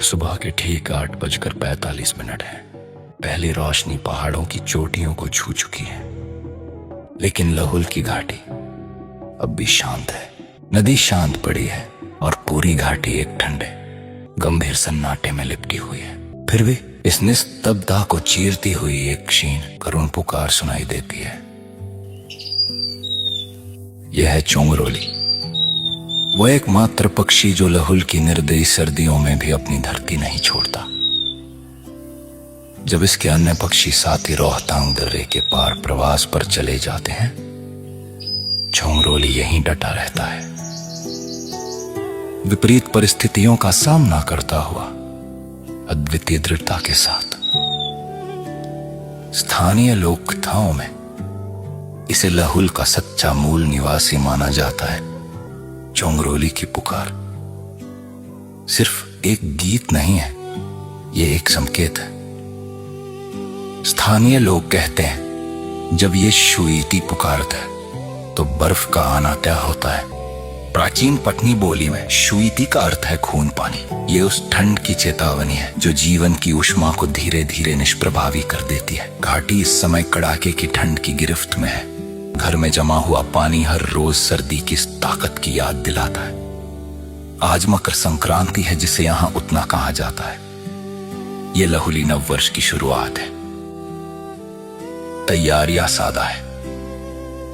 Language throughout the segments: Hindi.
सुबह के ठीक 8:45 है। पहली रोशनी पहाड़ों की चोटियों को छू चुकी है, लेकिन लाहुल की घाटी अब भी शांत है। नदी शांत पड़ी है और पूरी घाटी एक ठंडे गंभीर सन्नाटे में लिपटी हुई है। फिर भी इस निस्तब्धता को चीरती हुई एक क्षीण करुण पुकार सुनाई देती है। यह है चोंगरोली, वो एकमात्र पक्षी जो लाहुल की निर्दयी सर्दियों में भी अपनी धरती नहीं छोड़ता। जब इसके अन्य पक्षी साथी रोहतांग दर्रे के पार प्रवास पर चले जाते हैं, चोंगरोली यहीं डटा रहता है, विपरीत परिस्थितियों का सामना करता हुआ अद्वितीय दृढ़ता के साथ। स्थानीय लोक कथाओं में इसे लाहुल का सच्चा मूल निवासी माना जाता है। चोंगरोली की पुकार सिर्फ एक गीत नहीं है, ये एक संकेत है। स्थानीय लोग कहते हैं जब ये शुईती पुकारता है तो बर्फ का आना तय होता है। प्राचीन पटनी बोली में शुईती का अर्थ है खून पानी। ये उस ठंड की चेतावनी है जो जीवन की ऊष्मा को धीरे धीरे निष्प्रभावी कर देती है। घाटी इस समय कड़ाके की ठंड की गिरफ्त में है। घर में जमा हुआ पानी हर रोज सर्दी की इस ताकत की याद दिलाता है। आज मकर संक्रांति है जिसे यहाँ उतना कहा जाता है। ये लाहुली नववर्ष की शुरुआत है। तैयारियां सादा है,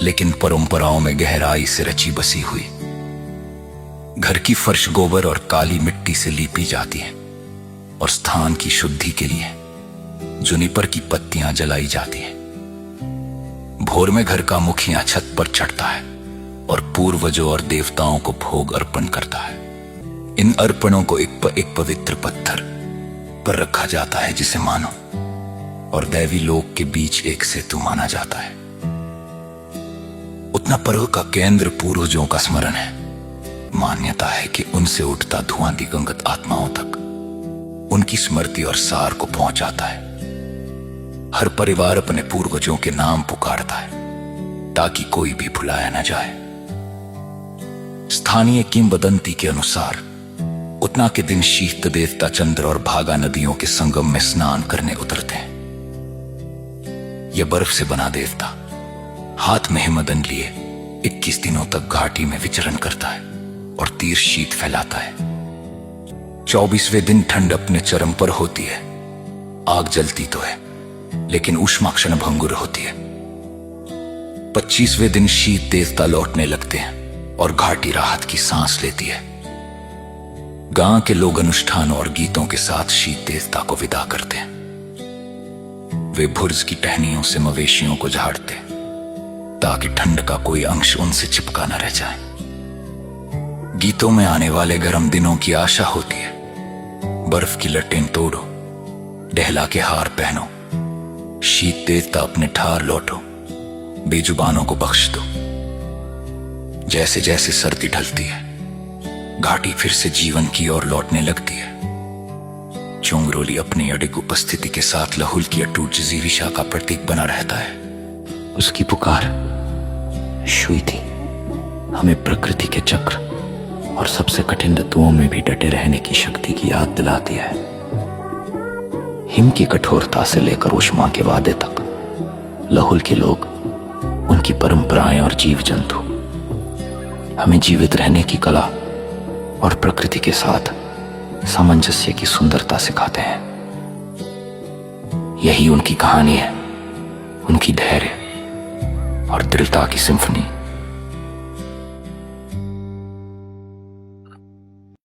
लेकिन परंपराओं में गहराई से रची बसी हुई। घर की फर्श गोबर और काली मिट्टी से लीपी जाती है और स्थान की शुद्धि के लिए जुनिपर की पत्तियां जलाई जाती हैं। भोर में घर का मुखिया छत पर चढ़ता है और पूर्वजों और देवताओं को भोग अर्पण करता है। इन अर्पणों को एक पवित्र पत्थर पर रखा जाता है जिसे मानो और दैवी लोक के बीच एक सेतु माना जाता है। उतना पर्व का केंद्र पूर्वजों का स्मरण है। मान्यता है कि उनसे उठता धुआं दिगंगत आत्माओं तक उनकी स्मृति और सार को पहुंचाता है। हर परिवार अपने पूर्वजों के नाम पुकारता है ताकि कोई भी भुलाया न जाए। स्थानीय किंवदंती के अनुसार उतना के दिन शीत देवता चंद्र और भागा नदियों के संगम में स्नान करने उतरते हैं। यह बर्फ से बना देवता हाथ में हिमदन लिए 21 दिनों तक घाटी में विचरण करता है और तीर शीत फैलाता है। 24वें दिन ठंड अपने चरम पर होती है। आग जलती तो है, लेकिन ऊष्मा क्षण भंगुर होती है। 25वें दिन शीत देवता लौटने लगते हैं और घाटी राहत की सांस लेती है। गांव के लोग अनुष्ठानों और गीतों के साथ शीत देवता को विदा करते हैं। वे भुर्ज की टहनियों से मवेशियों को झाड़ते हैं ताकि ठंड का कोई अंश उनसे चिपका न रह जाए। गीतों में आने वाले गर्म दिनों की आशा होती है। बर्फ की लटें तोड़ो, डहला के हार पहनो, शीत देवता अपने ठार लौटो, बेजुबानों को बख्श दो। जैसे जैसे सर्दी ढलती है, घाटी फिर से जीवन की ओर लौटने लगती है। चोंगरोली अपनी अडिग उपस्थिति के साथ लाहुल की अटूट जीविशा का प्रतीक बना रहता है। उसकी पुकार शुईती हमें प्रकृति के चक्र और सबसे कठिन ऋतुओं में भी डटे रहने की शक्ति की याद दिलाती है। हिम की कठोरता से लेकर ऊष्मा के वादे तक लाहुल के लोग, उनकी परंपराएं और जीव जंतु हमें जीवित रहने की कला और प्रकृति के साथ सामंजस्य की सुंदरता सिखाते हैं। यही उनकी कहानी है, उनकी धैर्य और दृढ़ता की सिम्फनी।